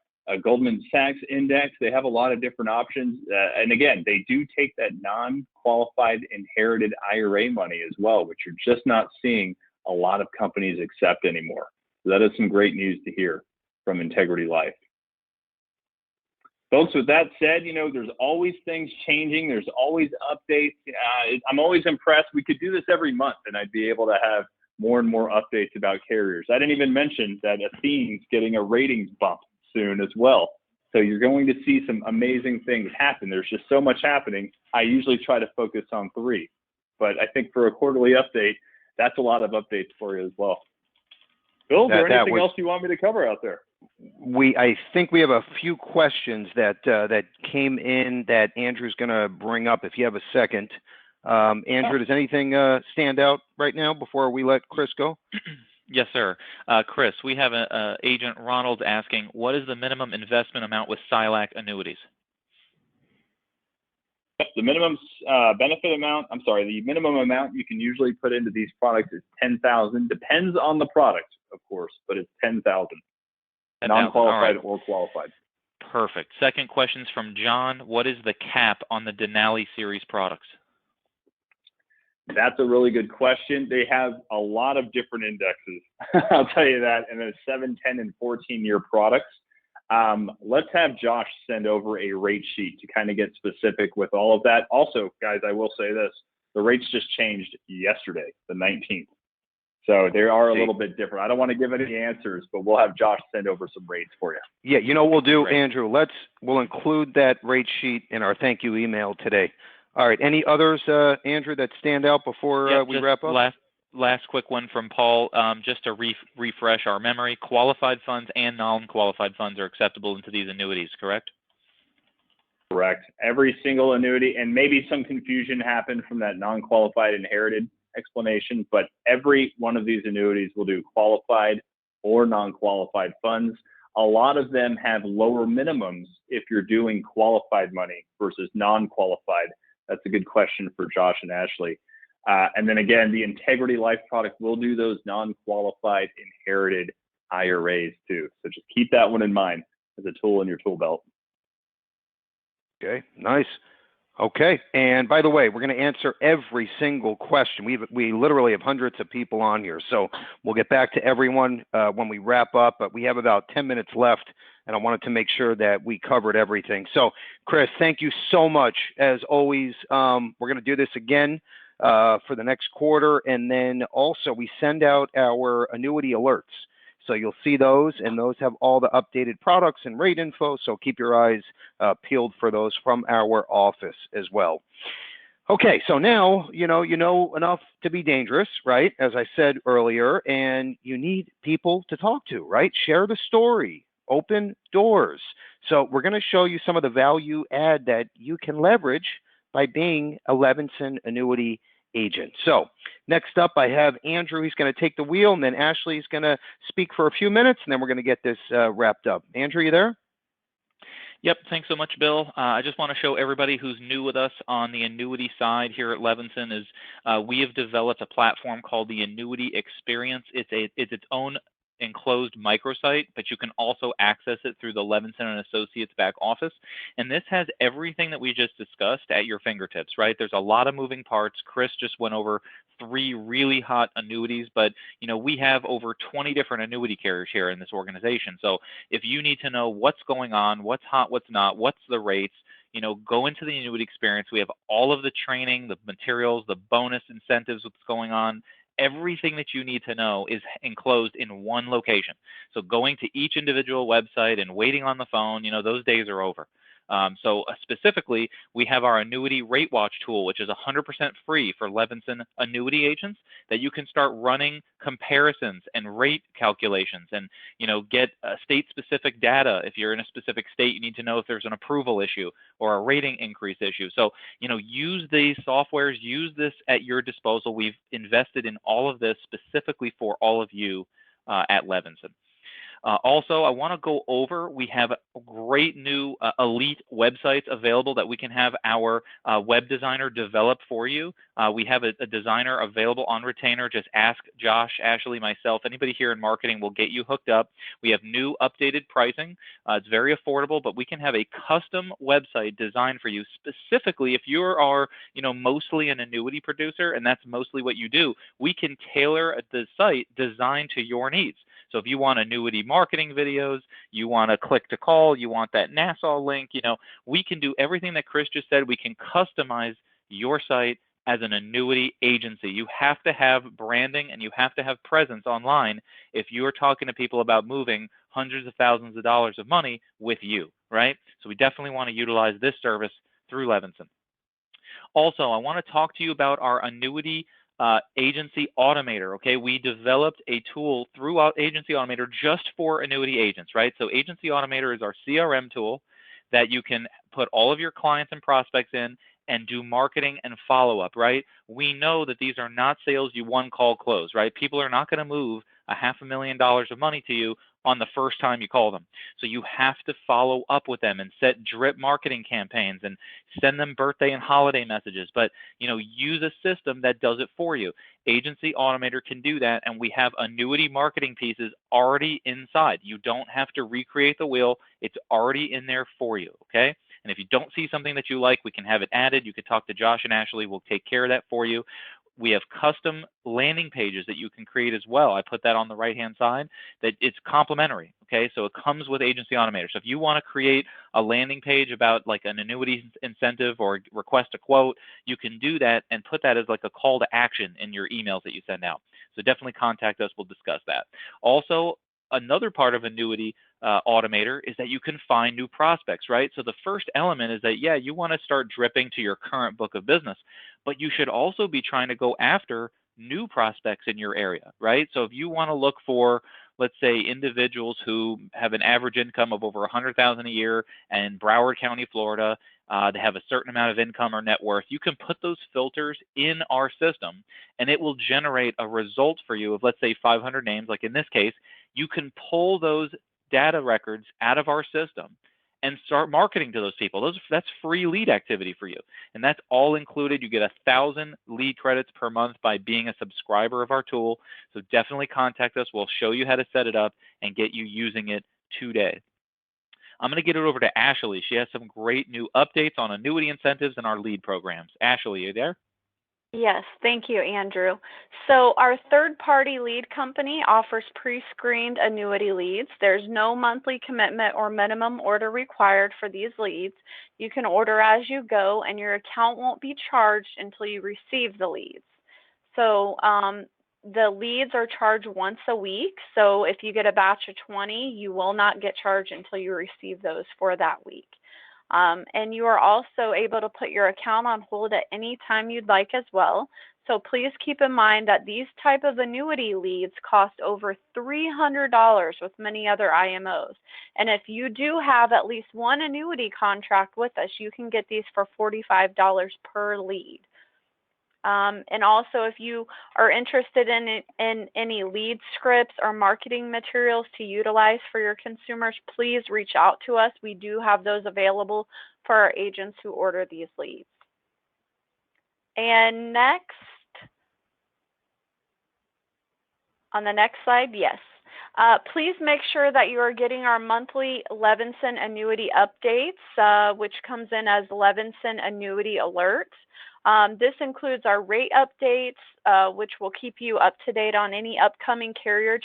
Goldman Sachs index. They have a lot of different options. And again, they do take that non-qualified inherited IRA money as well, which you're just not seeing a lot of companies accept anymore. So that is some great news to hear from Integrity Life. Folks, with that said, you know, there's always things changing. There's always updates. I'm always impressed. We could do this every month and I'd be able to have more and more updates about carriers. I didn't even mention that Athene's getting a ratings bump soon as well. So you're going to see some amazing things happen. There's just so much happening. I usually try to focus on 3, but I think for a quarterly update, that's a lot of updates for you as well. Bill, is there anything else you want me to cover out there? I think we have a few questions that came in that Andrew's going to bring up if you have a second. Andrew, does anything stand out right now before we let Chris go? Yes, sir. Chris, we have Agent Ronald asking, what is the minimum investment amount with SILAC annuities? The minimum the minimum amount you can usually put into these products is $10,000. Depends on the product, of course, but it's $10,000. Non-qualified or qualified. Perfect. Second question's from John. What is the cap on the Denali series products? That's a really good question. They have a lot of different indexes. I'll tell you that. And then 7, 10, and 14-year products. Let's have Josh send over a rate sheet to kind of get specific with all of that. Also, guys, I will say this. The rates just changed yesterday, the 19th. So they are a little bit different. I don't want to give any answers, but we'll have Josh send over some rates for you. Yeah, you know what we'll do, Andrew? We'll include that rate sheet in our thank you email today. All right. Any others, Andrew, that stand out before we wrap up? Last quick one from Paul. Just to refresh our memory, qualified funds and non-qualified funds are acceptable into these annuities, correct? Correct. Every single annuity, and maybe some confusion happened from that non-qualified inherited explanation, but every one of these annuities will do qualified or non-qualified funds. A lot of them have lower minimums if you're doing qualified money versus non-qualified. That's a good question for Josh and Ashley. And then again, the Integrity Life product will do those non-qualified inherited IRAs too. So just keep that one in mind as a tool in your tool belt. Okay, nice. Okay, and by the way, we're going to answer every single question. We literally have hundreds of people on here, so we'll get back to everyone when we wrap up, but we have about 10 minutes left, and I wanted to make sure that we covered everything. So, Chris, thank you so much. As always, we're going to do this again for the next quarter, and then also we send out our annuity alerts. So you'll see those, and those have all the updated products and rate info. So keep your eyes peeled for those from our office as well. Okay, so now you know enough to be dangerous, right? As I said earlier, and you need people to talk to, right? Share the story, open doors. So we're going to show you some of the value add that you can leverage by being a Levinson annuity agent. So next up, I have Andrew. He's going to take the wheel, and then Ashley is going to speak for a few minutes, and then we're going to get this wrapped up. Andrew, you there? Yep, thanks so much, Bill. I just want to show everybody who's new with us on the annuity side here at Levinson is we have developed a platform called the Annuity Experience. It's its own enclosed microsite, but you can also access it through the Levinson and Associates back office. And this has everything that we just discussed at your fingertips, right? There's a lot of moving parts. Chris just went over 3 really hot annuities, but we have over 20 different annuity carriers here in this organization. So if you need to know what's going on, what's hot, what's not, what's the rates, go into the annuity experience. We have all of the training, the materials, the bonus incentives, what's going on. Everything that you need to know is enclosed in one location. So going to each individual website and waiting on the phone, those days are over. So specifically, we have our Annuity Rate Watch tool, which is 100% free for Levinson annuity agents, that you can start running comparisons and rate calculations and get state-specific data. If you're in a specific state, you need to know if there's an approval issue or a rating increase issue. So use these softwares, use this at your disposal. We've invested in all of this specifically for all of you at Levinson. Also, I want to go over, we have great new elite websites available that we can have our web designer develop for you. We have a designer available on retainer. Just ask Josh, Ashley, myself. Anybody here in marketing will get you hooked up. We have new updated pricing. It's very affordable, but we can have a custom website designed for you specifically if you are mostly an annuity producer, and that's mostly what you do. We can tailor the site designed to your needs. So if you want annuity marketing videos, you want to click to call, you want that Nassau link, we can do everything that Chris just said. We can customize your site as an annuity agency. You have to have branding and you have to have presence online if you're talking to people about moving hundreds of thousands of dollars of money with you, right? So we definitely want to utilize this service through Levinson. Also, I want to talk to you about our annuity agency automator. Okay, we developed a tool throughout Agency Automator just for annuity agents, right? So Agency Automator is our CRM tool that you can put all of your clients and prospects in and do marketing and follow-up, right? We know that these are not sales you one call close, right? People are not going to move $500,000 of money to you on the first time you call them. So you have to follow up with them and set drip marketing campaigns and send them birthday and holiday messages. But use a system that does it for you. Agency Automator can do that, and we have annuity marketing pieces already inside. You don't have to recreate the wheel. It's already in there for you, okay? And if you don't see something that you like, we can have it added. You can talk to Josh and Ashley. We'll take care of that for you. We have custom landing pages that you can create as well. I put that on the right-hand side. That it's complimentary, okay? So it comes with Agency Automator. So if you want to create a landing page about like an annuity incentive or request a quote, you can do that and put that as like a call to action in your emails that you send out. So definitely contact us. We'll discuss that. Also, another part of Annuity Automator is that you can find new prospects, right? So the first element is that, yeah, you want to start dripping to your current book of business, but you should also be trying to go after new prospects in your area, right? So if you want to look for, let's say, individuals who have an average income of over $100,000 a year in Broward County, Florida, they have a certain amount of income or net worth, you can put those filters in our system and it will generate a result for you of, let's say, 500 names. Like in this case, you can pull those data records out of our system and start marketing to those people. That's free lead activity for you. And that's all included. You get 1,000 lead credits per month by being a subscriber of our tool. So definitely contact us. We'll show you how to set it up and get you using it today. I'm going to get it over to Ashley. She has some great new updates on annuity incentives and our lead programs. Ashley, are you there? Yes, thank you, Andrew. So our third-party lead company offers pre-screened annuity leads. There's no monthly commitment or minimum order required for these leads. You can order as you go, and your account won't be charged until you receive the leads. So the leads are charged once a week. So if you get a batch of 20, you will not get charged until you receive those for that week. And you are also able to put your account on hold at any time you'd like as well. So please keep in mind that these type of annuity leads cost over $300 with many other IMOs. And if you do have at least one annuity contract with us, you can get these for $45 per lead. And also, if you are interested in any lead scripts or marketing materials to utilize for your consumers, please reach out to us. We do have those available for our agents who order these leads. And next, on the next slide, yes. Please make sure that you are getting our monthly Levinson annuity updates, which comes in as Levinson Annuity Alerts. This includes our rate updates, which will keep you up to date on any upcoming carrier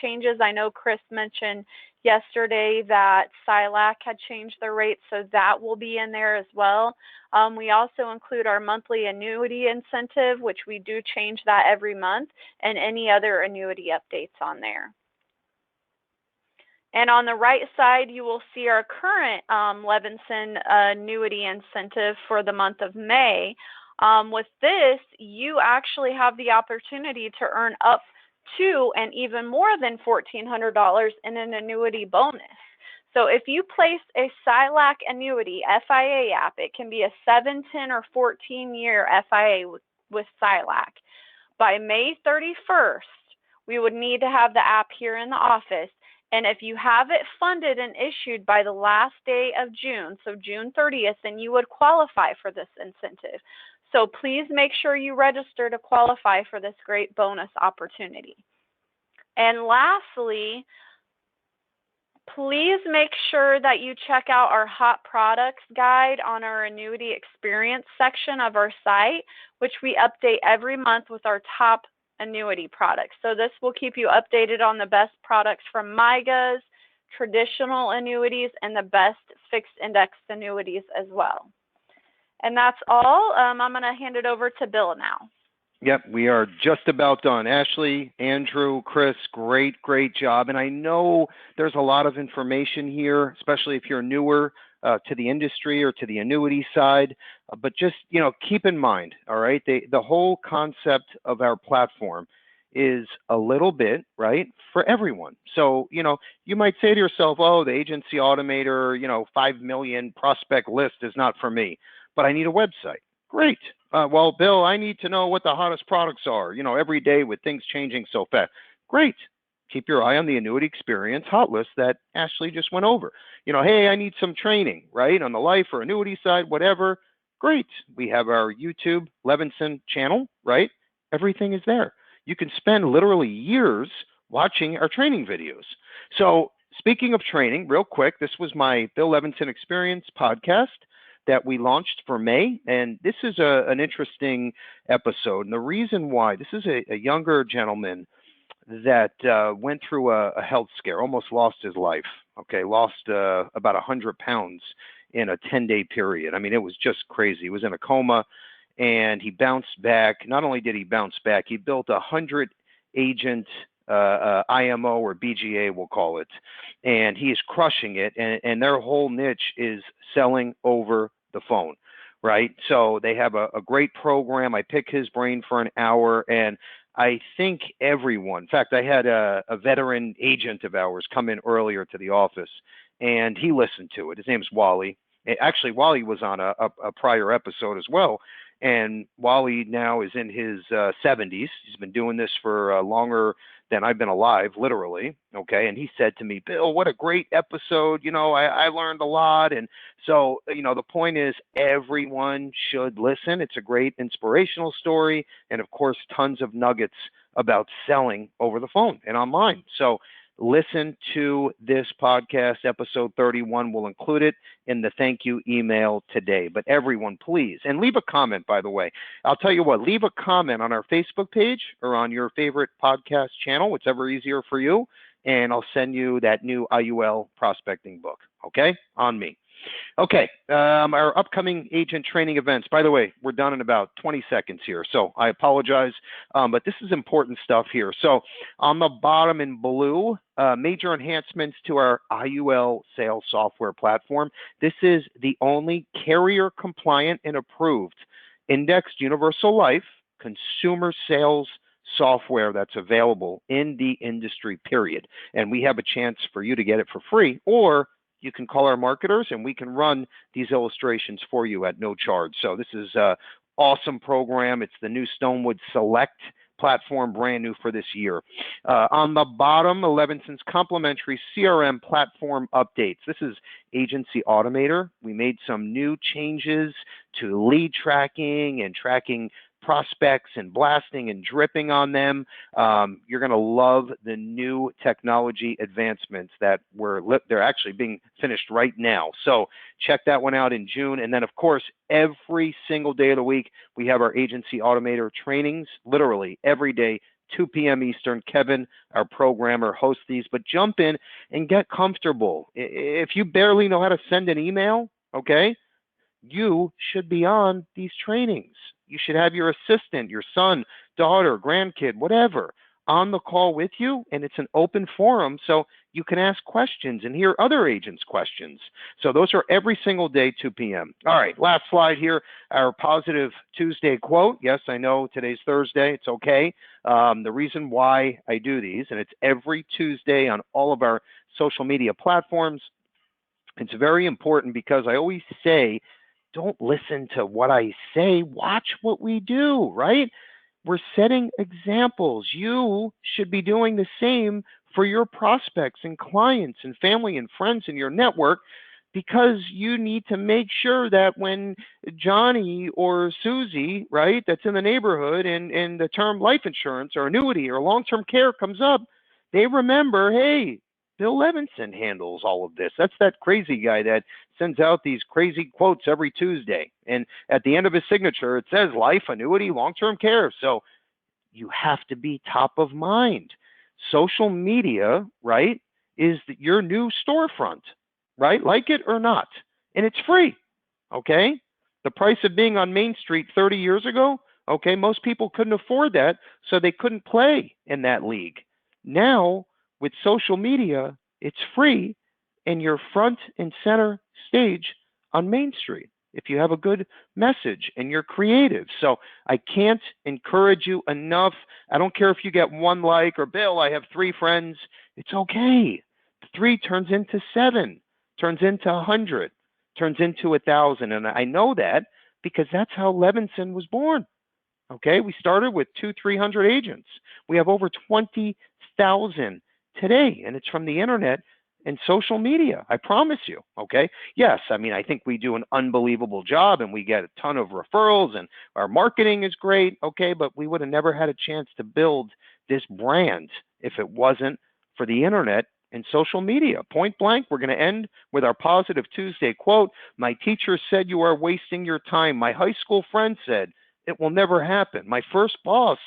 changes. I know Chris mentioned yesterday that SILAC had changed their rates, so that will be in there as well. We also include our monthly annuity incentive, which we do change that every month, and any other annuity updates on there. And on the right side, you will see our current Levinson annuity incentive for the month of May. With this, you actually have the opportunity to earn up to and even more than $1,400 in an annuity bonus. So if you place a SILAC annuity FIA app, it can be a 7, 10, or 14-year FIA with SILAC. By May 31st, we would need to have the app here in the office. And if you have it funded and issued by the last day of June, so June 30th, then you would qualify for this incentive. So please make sure you register to qualify for this great bonus opportunity. And lastly, please make sure that you check out our hot products guide on our annuity experience section of our site, which we update every month with our top annuity products. So this will keep you updated on the best products from MYGAs, traditional annuities, and the best fixed index annuities as well. And that's all. I'm going to hand it over to Bill now. Yep, we are just about done. Ashley, Andrew, Chris, great job. And I know there's a lot of information here, especially if you're newer to the industry or to the annuity side. But just, keep in mind, all right, the whole concept of our platform is a little bit, right, for everyone. So, you might say to yourself, oh, the agency automator, 5 million prospect list is not for me, but I need a website. Great. Well, Bill, I need to know what the hottest products are, every day with things changing so fast. Great. Keep your eye on the annuity experience hot list that Ashley just went over. Hey, I need some training, right, on the life or annuity side, whatever. Great. We have our YouTube Levinson channel, right? Everything is there. You can spend literally years watching our training videos. So speaking of training, real quick, this was my Bill Levinson Experience podcast that we launched for May. And this is an interesting episode. And the reason why, this is a younger gentleman that went through a health scare, almost lost his life, lost about 100 pounds in a 10-day period. I mean, it was just crazy. He was in a coma, and he bounced back. Not only did he bounce back, he built a 100-agent IMO or BGA, we'll call it, and he is crushing it. And their whole niche is selling over the phone, right? So they have a great program. I pick his brain for an hour, and I think everyone, in fact, I had a veteran agent of ours come in earlier to the office, and he listened to it. His name's Wally. Actually, Wally was on a prior episode as well. And Wally now is in his 70s. He's been doing this for longer than I've been alive, literally. And he said to me, Bill, what a great episode. I learned a lot. And so, the point is everyone should listen. It's a great inspirational story. And of course, tons of nuggets about selling over the phone and online. So listen to this podcast, episode 31. We'll include it in the thank you email today. But everyone, please, and leave a comment, by the way. I'll tell you what, leave a comment on our Facebook page or on your favorite podcast channel, whichever easier for you, and I'll send you that new IUL prospecting book, on me. Okay, our upcoming agent training events. By the way, we're done in about 20 seconds here, so I apologize, but this is important stuff here. So on the bottom in blue, major enhancements to our IUL sales software platform. This is the only carrier compliant and approved indexed universal life consumer sales software that's available in the industry, period. And we have a chance for you to get it for free, or you can call our marketers and we can run these illustrations for you at no charge. So this is an awesome program. It's the new Stonewood Select platform, brand new for this year. On the bottom, Levinson's complimentary CRM platform updates. This is Agency Automator. We made some new changes to lead tracking and tracking prospects and blasting and dripping on them. You're going to love the new technology advancements that they're actually being finished right now. So check that one out in June. And then, of course, every single day of the week, we have our Agency Automator trainings, literally every day, 2 p.m. Eastern. Kevin, our programmer, hosts these, but jump in and get comfortable. If you barely know how to send an email, okay, you should be on these trainings. You should have your assistant, your son, daughter, grandkid, whatever, on the call with you, and it's an open forum so you can ask questions and hear other agents' questions. So those are every single day, 2 p.m. All right, last slide here, our Positive Tuesday quote. Yes, I know today's Thursday. It's okay. The reason why I do these, and it's every Tuesday on all of our social media platforms, it's very important because I always say, don't listen to what I say, watch what we do, right? We're setting examples. You should be doing the same for your prospects and clients and family and friends in your network, because you need to make sure that when Johnny or Susie, right, that's in the neighborhood and the term life insurance or annuity or long-term care comes up, they remember, hey, Bill Levinson handles all of this. That's that crazy guy that sends out these crazy quotes every Tuesday. And at the end of his signature, it says life, annuity, long-term care. So you have to be top of mind. Social media, right, is your new storefront, right? Like it or not. And it's free, okay? The price of being on Main Street 30 years ago, okay, most people couldn't afford that, so they couldn't play in that league. Now, with social media, it's free and you're front and center stage on Main Street if you have a good message and you're creative. So I can't encourage you enough. I don't care if you get 1 like or, Bill, I have 3 friends. It's okay. 3 turns into 7, turns into 100, turns into 1,000. And I know that because that's how Levinson was born. Okay, we started with 200-300 agents. We have over 20,000 today, and it's from the internet and social media. I promise you. Okay. Yes, I mean, I think we do an unbelievable job, and we get a ton of referrals, and our marketing is great. Okay, but we would have never had a chance to build this brand if it wasn't for the internet and social media. Point blank. We're going to end with our Positive Tuesday quote. My teacher said you are wasting your time. My high school friend said it will never happen. My first boss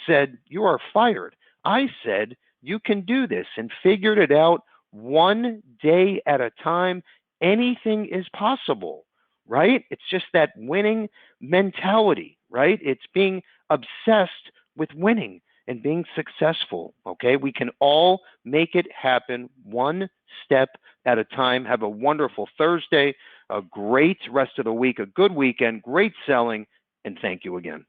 said you are fired. I said you can do this, and figured it out one day at a time. Anything is possible, right? It's just that winning mentality, right? It's being obsessed with winning and being successful, okay? We can all make it happen one step at a time. Have a wonderful Thursday, a great rest of the week, a good weekend, great selling, and thank you again.